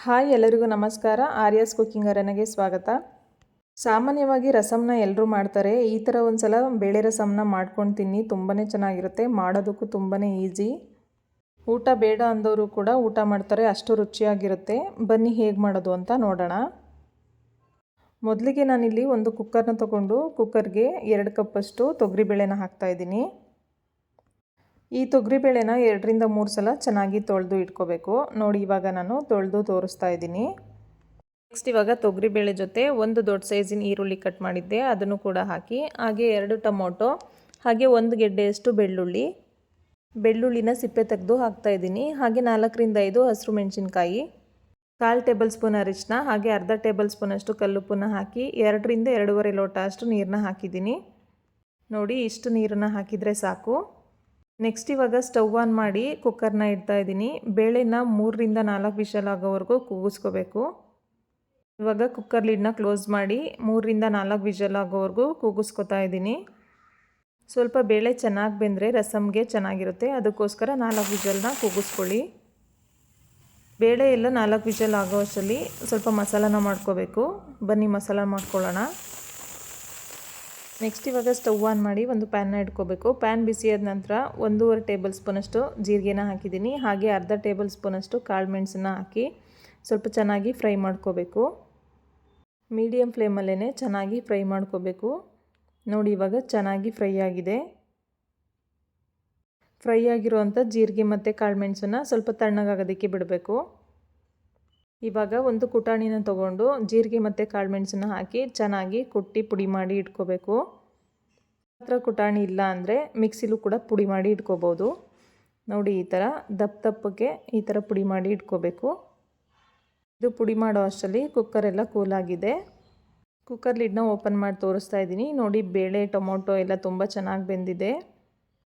Hi ಎಲ್ಲರಿಗೂ ನಮಸ್ಕಾರ. Aryas cooking ಅರೇನಾಗೆ ಸ್ವಾಗತ. ಸಾಮಾನ್ಯವಾಗಿ ರಸಮ್ನ ಎಲ್ಲರೂ ಮಾಡ್ತಾರೆ. ಈ ಥರ ಒಂದ್ಸಲ ಬೇಳೆ ರಸಮ್ನ ಮಾಡ್ಕೊಂಡು ತಿನ್ನಿ, ತುಂಬಾ ಚೆನ್ನಾಗಿರುತ್ತೆ. ಮಾಡೋದಕ್ಕೂ ತುಂಬಾ ಈಸಿ. ಊಟ ಬೇಡ ಅಂದವರು ಕೂಡ ಊಟ ಮಾಡ್ತಾರೆ, ಅಷ್ಟು ರುಚಿಯಾಗಿರುತ್ತೆ. ಬನ್ನಿ ಹೇಗೆ ಮಾಡೋದು ಅಂತ ನೋಡೋಣ. ಮೊದಲಿಗೆ ನಾನಿಲ್ಲಿ ಒಂದು ಕುಕ್ಕರ್ನ ತೊಗೊಂಡು ಕುಕ್ಕರ್ಗೆ 2 ಕಪ್ಪಷ್ಟು ತೊಗರಿಬೇಳೆನ ಹಾಕ್ತಾಯಿದ್ದೀನಿ. ಈ ತೊಗರಿಬೇಳೆನ 2 ರಿಂದ 3 ಸಲ ಚೆನ್ನಾಗಿ ತೊಳೆದು ಇಟ್ಕೋಬೇಕು. ನೋಡಿ, ಇವಾಗ ನಾನು ತೊಳೆದು ತೋರಿಸ್ತಾ ಇದ್ದೀನಿ. ನೆಕ್ಸ್ಟ್ ಇವಾಗ ತೊಗರಿಬೇಳೆ ಜೊತೆ ಒಂದು ದೊಡ್ಡ ಸೈಜಿನ ಈರುಳ್ಳಿ ಕಟ್ ಮಾಡಿದ್ದೆ, ಅದನ್ನು ಕೂಡ ಹಾಕಿ, ಹಾಗೆ 2 ಟೊಮೊಟೊ, ಹಾಗೆ 1 ಗೆಡ್ಡೆಯಷ್ಟು ಬೆಳ್ಳುಳ್ಳಿನ ಸಿಪ್ಪೆ ತೆಗೆದು ಹಾಕ್ತಾಯಿದ್ದೀನಿ. ಹಾಗೆ 4 ರಿಂದ 5 ಹಸಿರು ಮೆಣಸಿನ್ಕಾಯಿ, 1/4 ಟೇಬಲ್ ಸ್ಪೂನ್ ಅರಿಶಿನ, ಹಾಗೆ ಅರ್ಧ ಟೇಬಲ್ ಸ್ಪೂನಷ್ಟು ಕಲ್ಲುಪ್ಪನ್ನ ಹಾಕಿ 2 ರಿಂದ 2.5 ಲೋಟ ಅಷ್ಟು ನೀರನ್ನ ಹಾಕಿದ್ದೀನಿ. ನೋಡಿ, ಇಷ್ಟು ನೀರನ್ನು ಹಾಕಿದರೆ ಸಾಕು. ನೆಕ್ಸ್ಟ್ ಇವಾಗ ಸ್ಟವ್ ಆನ್ ಮಾಡಿ ಕುಕ್ಕರ್ನ ಇಡ್ತಾ ಇದ್ದೀನಿ. ಬೇಳೆನ 3 ರಿಂದ 4 ವಿಷಲ್ ಆಗೋವರೆಗೂ ಕೂಗಿಸ್ಕೋಬೇಕು. ಇವಾಗ ಕುಕ್ಕರ್ ಲಿಡ್ನ ಕ್ಲೋಸ್ ಮಾಡಿ 3 ರಿಂದ 4 ವಿಷಲ್ ಆಗೋವರೆಗೂ ಕೂಗಿಸ್ಕೊತಾ ಇದ್ದೀನಿ. ಸ್ವಲ್ಪ ಬೇಳೆ ಚೆನ್ನಾಗಿ ಬೆಂದರೆ ರಸಮ್ಗೆ ಚೆನ್ನಾಗಿರುತ್ತೆ, ಅದಕ್ಕೋಸ್ಕರ 4 ವಿಷಲ್ನ ಕೂಗಿಸ್ಕೊಳ್ಳಿ. ಬೇಳೆ ಎಲ್ಲ 4 ವಿಷಲ್ ಆಗೋ ಅಷ್ಟರಲ್ಲಿ ಸ್ವಲ್ಪ ಮಸಾಲಾನ ಮಾಡ್ಕೋಬೇಕು. ಬನ್ನಿ ಮಸಾಲ ಮಾಡ್ಕೊಳ್ಳೋಣ. ನೆಕ್ಸ್ಟ್ ಇವಾಗ ಸ್ಟವ್ ಆನ್ ಮಾಡಿ ಒಂದು ಪ್ಯಾನ್ನ ಇಟ್ಕೋಬೇಕು. ಪ್ಯಾನ್ ಬಿಸಿಯಾದ ನಂತರ 1.5 ಟೇಬಲ್ ಸ್ಪೂನಷ್ಟು ಜೀರಿಗೆನ ಹಾಕಿದ್ದೀನಿ. ಹಾಗೆ ಅರ್ಧ ಟೇಬಲ್ ಸ್ಪೂನಷ್ಟು ಕಾಳು ಮೆಣಸನ್ನ ಹಾಕಿ ಸ್ವಲ್ಪ ಚೆನ್ನಾಗಿ ಫ್ರೈ ಮಾಡ್ಕೋಬೇಕು. ಮೀಡಿಯಮ್ ಫ್ಲೇಮಲ್ಲೇ ಚೆನ್ನಾಗಿ ಫ್ರೈ ಮಾಡ್ಕೋಬೇಕು. ನೋಡಿ, ಇವಾಗ ಚೆನ್ನಾಗಿ ಫ್ರೈ ಆಗಿದೆ. ಫ್ರೈ ಆಗಿರುವಂಥ ಜೀರಿಗೆ ಮತ್ತು ಕಾಳು ಮೆಣಸನ್ನು ಸ್ವಲ್ಪ ತಣ್ಣಗಾಗೋದಕ್ಕೆ ಬಿಡಬೇಕು. ಇವಾಗ ಒಂದು ಕುಟಾಣಿನ ತೊಗೊಂಡು ಜೀರಿಗೆ ಮತ್ತು ಕಾಳು ಮೆಣಸನ್ನ ಹಾಕಿ ಚೆನ್ನಾಗಿ ಕುಟ್ಟಿ ಪುಡಿ ಮಾಡಿ ಇಟ್ಕೋಬೇಕು. ಹತ್ರ ಕುಟಾಣಿ ಇಲ್ಲ ಅಂದರೆ ಮಿಕ್ಸಿಲೂ ಕೂಡ ಪುಡಿ ಮಾಡಿ ಇಟ್ಕೋಬೋದು. ನೋಡಿ, ಈ ಥರ ದಪ್ಪಗೆ ಈ ಥರ ಪುಡಿ ಮಾಡಿ ಇಟ್ಕೋಬೇಕು. ಇದು ಪುಡಿ ಮಾಡೋ ಅಷ್ಟರಲ್ಲಿ ಕುಕ್ಕರೆಲ್ಲ ಕೂಲಾಗಿದೆ. ಕುಕ್ಕರ್ ಲಿಡ್ನ ಓಪನ್ ಮಾಡಿ ತೋರಿಸ್ತಾ ಇದ್ದೀನಿ. ನೋಡಿ, ಬೇಳೆ ಟೊಮೊಟೊ ಎಲ್ಲ ತುಂಬ ಚೆನ್ನಾಗಿ ಬೆಂದಿದೆ.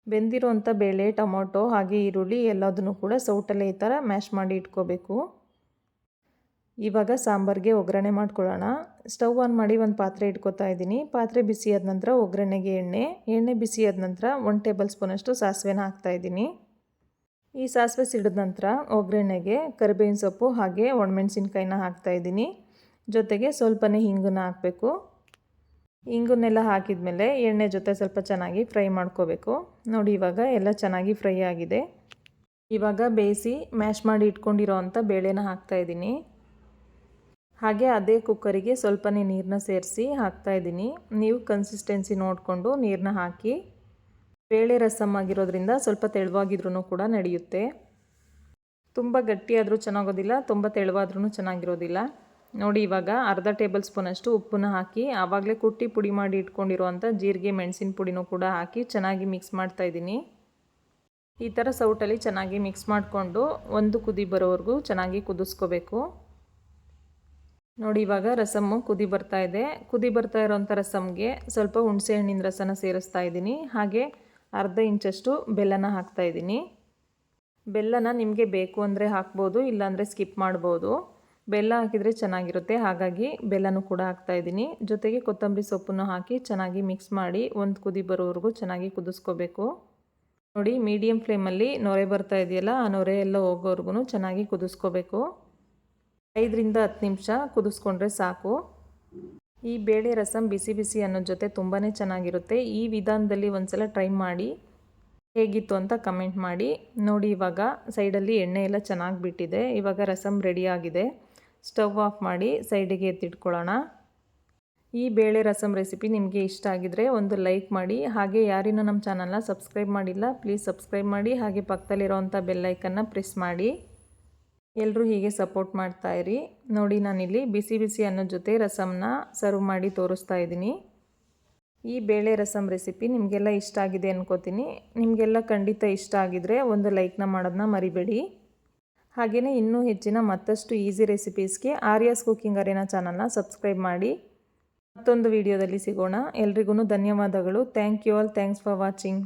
ಬೆಂದಿರೋಂಥ ಬೇಳೆ ಟೊಮೊಟೊ ಹಾಗೆ ಈರುಳ್ಳಿ ಎಲ್ಲದನ್ನು ಕೂಡ ಸೌಟಲ್ಲೇ ಈ ಥರ ಮ್ಯಾಶ್ ಮಾಡಿ ಇಟ್ಕೋಬೇಕು. ಇವಾಗ ಸಾಂಬಾರಿಗೆ ಒಗ್ಗರಣೆ ಮಾಡ್ಕೊಳ್ಳೋಣ. ಸ್ಟವ್ ಆನ್ ಮಾಡಿ ಒಂದು ಪಾತ್ರೆ ಇಟ್ಕೋತಾ ಇದ್ದೀನಿ. ಪಾತ್ರೆ ಬಿಸಿಯಾದ ನಂತರ ಒಗ್ಗರಣೆಗೆ ಎಣ್ಣೆ ಬಿಸಿಯಾದ ನಂತರ 1 ಟೇಬಲ್ ಸ್ಪೂನಷ್ಟು ಸಾಸಿವೆನ ಹಾಕ್ತಾಯಿದ್ದೀನಿ. ಈ ಸಾಸಿವೆ ಸಿಡಿದ ನಂತರ ಒಗ್ಗರಣೆಗೆ ಕರಿಬೇವಿನ ಸೊಪ್ಪು ಹಾಗೆ ಒಣಮೆಣಸಿನ್ಕಾಯಿನ ಹಾಕ್ತಾಯಿದ್ದೀನಿ. ಜೊತೆಗೆ ಸ್ವಲ್ಪನೇ ಹಿಂಗನ್ನ ಹಾಕಬೇಕು. ಹಿಂಗನ್ನೆಲ್ಲ ಹಾಕಿದ ಮೇಲೆ ಎಣ್ಣೆ ಜೊತೆ ಸ್ವಲ್ಪ ಚೆನ್ನಾಗಿ ಫ್ರೈ ಮಾಡ್ಕೋಬೇಕು. ನೋಡಿ, ಇವಾಗ ಎಲ್ಲ ಚೆನ್ನಾಗಿ ಫ್ರೈ ಆಗಿದೆ. ಇವಾಗ ಬೇಯಿಸಿ ಮ್ಯಾಶ್ ಮಾಡಿ ಇಟ್ಕೊಂಡಿರೋ ಅಂಥ ಬೇಳೆನ ಹಾಕ್ತಾಯಿದ್ದೀನಿ. ಹಾಗೆ ಅದೇ ಕುಕ್ಕರಿಗೆ ಸ್ವಲ್ಪನೇ ನೀರನ್ನ ಸೇರಿಸಿ ಹಾಕ್ತಾಯಿದ್ದೀನಿ. ನೀವು ಕನ್ಸಿಸ್ಟೆನ್ಸಿ ನೋಡಿಕೊಂಡು ನೀರನ್ನ ಹಾಕಿ. ಬೇಳೆ ರಸಮ್ ಆಗಿರೋದ್ರಿಂದ ಸ್ವಲ್ಪ ತೆಳುವಾಗಿದ್ರೂ ಕೂಡ ನಡೆಯುತ್ತೆ. ತುಂಬ ಗಟ್ಟಿಯಾದರೂ ಚೆನ್ನಾಗೋದಿಲ್ಲ, ತುಂಬ ತೆಳುವಾದ್ರೂ ಚೆನ್ನಾಗಿರೋದಿಲ್ಲ. ನೋಡಿ, ಇವಾಗ ಅರ್ಧ ಟೇಬಲ್ ಸ್ಪೂನಷ್ಟು ಉಪ್ಪನ್ನ ಹಾಕಿ ಆವಾಗಲೇ ಕುಟ್ಟಿ ಪುಡಿ ಮಾಡಿ ಇಟ್ಕೊಂಡಿರುವಂಥ ಜೀರಿಗೆ ಮೆಣಸಿನ ಪುಡಿನೂ ಕೂಡ ಹಾಕಿ ಚೆನ್ನಾಗಿ ಮಿಕ್ಸ್ ಮಾಡ್ತಾಯಿದ್ದೀನಿ. ಈ ಥರ ಸೌಟಲ್ಲಿ ಚೆನ್ನಾಗಿ ಮಿಕ್ಸ್ ಮಾಡಿಕೊಂಡು ಒಂದು ಕುದಿ ಬರೋವರೆಗೂ ಚೆನ್ನಾಗಿ ಕುದಿಸ್ಕೋಬೇಕು. ನೋಡಿ, ಇವಾಗ ರಸಮ್ಮು ಕುದಿ ಬರ್ತಾ ಇದೆ. ಕುದಿ ಬರ್ತಾ ಇರೋಂಥ ರಸಮ್ಗೆ ಸ್ವಲ್ಪ ಹುಣಸೆ ಹಣ್ಣಿನ ರಸನ ಸೇರಿಸ್ತಾ ಇದ್ದೀನಿ. ಹಾಗೆ ಅರ್ಧ ಇಂಚಷ್ಟು ಬೆಲ್ಲನ ಹಾಕ್ತಾಯಿದ್ದೀನಿ. ಬೆಲ್ಲನ ನಿಮಗೆ ಬೇಕು ಅಂದರೆ ಹಾಕ್ಬೋದು, ಇಲ್ಲಾಂದರೆ ಸ್ಕಿಪ್ ಮಾಡ್ಬೋದು. ಬೆಲ್ಲ ಹಾಕಿದರೆ ಚೆನ್ನಾಗಿರುತ್ತೆ, ಹಾಗಾಗಿ ಬೆಲ್ಲನೂ ಕೂಡ ಹಾಕ್ತಾಯಿದ್ದೀನಿ. ಜೊತೆಗೆ ಕೊತ್ತಂಬರಿ ಸೊಪ್ಪನ್ನು ಹಾಕಿ ಚೆನ್ನಾಗಿ ಮಿಕ್ಸ್ ಮಾಡಿ ಒಂದು ಕುದಿ ಬರೋವರೆಗೂ ಚೆನ್ನಾಗಿ ಕುದಿಸ್ಕೋಬೇಕು. ನೋಡಿ, ಮೀಡಿಯಮ್ ಫ್ಲೇಮಲ್ಲಿ ನೊರೆ ಬರ್ತಾ ಇದೆಯಲ್ಲ, ಆ ನೊರೆ ಎಲ್ಲ ಹೋಗೋವರೆಗೂ ಚೆನ್ನಾಗಿ ಕುದಿಸ್ಕೋಬೇಕು. 5 ರಿಂದ 10 ನಿಮಿಷ ಕುದಿಸ್ಕೊಂಡ್ರೆ ಸಾಕು. ಈ ಬೇಳೆ ರಸಮ್ ಬಿಸಿ ಬಿಸಿ ಅನ್ನೋದ ಜೊತೆ ತುಂಬಾ ಚೆನ್ನಾಗಿರುತ್ತೆ. ಈ ವಿಧಾನದಲ್ಲಿ ಒಂದ್ಸಲ ಟ್ರೈ ಮಾಡಿ ಹೇಗಿತ್ತು ಅಂತ ಕಮೆಂಟ್ ಮಾಡಿ. ನೋಡಿ, ಇವಾಗ ಸೈಡಲ್ಲಿ ಎಣ್ಣೆ ಎಲ್ಲ ಚೆನ್ನಾಗಿ ಬಿಟ್ಟಿದೆ. ಇವಾಗ ರಸಮ್ ರೆಡಿ ಆಗಿದೆ. ಸ್ಟವ್ ಆಫ್ ಮಾಡಿ ಸೈಡಿಗೆ ಎತ್ತಿಟ್ಕೊಳ್ಳೋಣ. ಈ ಬೇಳೆ ರಸಮ್ ರೆಸಿಪಿ ನಿಮಗೆ ಇಷ್ಟ ಆಗಿದರೆ ಒಂದು ಲೈಕ್ ಮಾಡಿ. ಹಾಗೆ ಯಾರಿನ್ನೂ ನಮ್ಮ ಚಾನಲ್ನ ಸಬ್ಸ್ಕ್ರೈಬ್ ಮಾಡಿಲ್ಲ, ಪ್ಲೀಸ್ ಸಬ್ಸ್ಕ್ರೈಬ್ ಮಾಡಿ. ಹಾಗೆ ಪಕ್ಕದಲ್ಲಿರೋವಂಥ ಬೆಲ್ಲೈಕನ್ನ ಪ್ರೆಸ್ ಮಾಡಿ. ಎಲ್ಲರೂ ಹೀಗೆ ಸಪೋರ್ಟ್ ಮಾಡ್ತಾಯಿರಿ. ನೋಡಿ, ನಾನಿಲ್ಲಿ ಬಿಸಿ ಬಿಸಿ ಅನ್ನೋ ಜೊತೆ ರಸಮ್ನ ಸರ್ವ್ ಮಾಡಿ ತೋರಿಸ್ತಾ ಇದ್ದೀನಿ. ಈ ಬೇಳೆ ರಸಮ್ ರೆಸಿಪಿ ನಿಮಗೆಲ್ಲ ಇಷ್ಟ ಆಗಿದೆ ಅನ್ಕೋತೀನಿ. ನಿಮಗೆಲ್ಲ ಖಂಡಿತ ಇಷ್ಟ ಆಗಿದರೆ ಒಂದು ಲೈಕ್ನ ಮಾಡೋದನ್ನ ಮರಿಬೇಡಿ. ಹಾಗೆಯೇ ಇನ್ನೂ ಹೆಚ್ಚಿನ ಮತ್ತಷ್ಟು ಈಸಿ ರೆಸಿಪೀಸ್ಗೆ ಆರ್ಯಾಸ್ ಕುಕಿಂಗ್ ಅರೇನಾ ಚಾನಲ್ನ ಸಬ್ಸ್ಕ್ರೈಬ್ ಮಾಡಿ. ಮತ್ತೊಂದು ವಿಡಿಯೋದಲ್ಲಿ ಸಿಗೋಣ. ಎಲ್ರಿಗೂ ಧನ್ಯವಾದಗಳು. Thank you all. Thanks for watching.